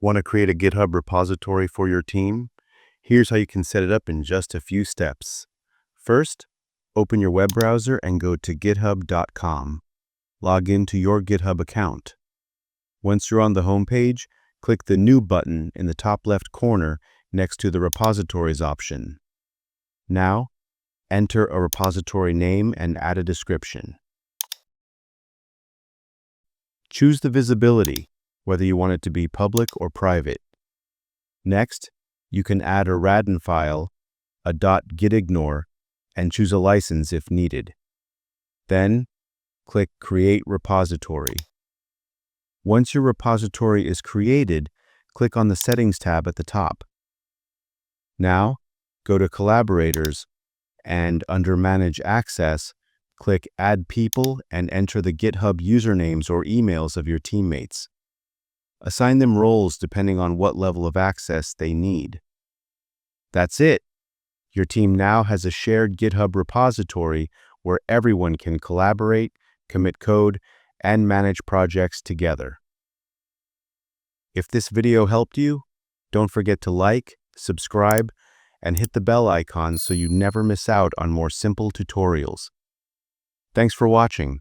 Want to create a GitHub repository for your team? Here's how you can set it up in just a few steps. First, open your web browser and go to github.com. Log into your GitHub account. Once you're on the home page, click the New button in the top left corner next to the Repositories option. Now, enter a repository name and add a description. Choose the visibility, whether you want it to be public or private. Next, you can add a RADN file, a .gitignore, and choose a license if needed. Then, click Create Repository. Once your repository is created, click on the Settings tab at the top. Now, go to Collaborators, and under Manage Access, click Add People and enter the GitHub usernames or emails of your teammates. Assign them roles depending on what level of access they need. That's it. Your team now has a shared GitHub repository where everyone can collaborate, commit code, and manage projects together. If this video helped you, don't forget to like, subscribe, and hit the bell icon so you never miss out on more simple tutorials. Thanks for watching.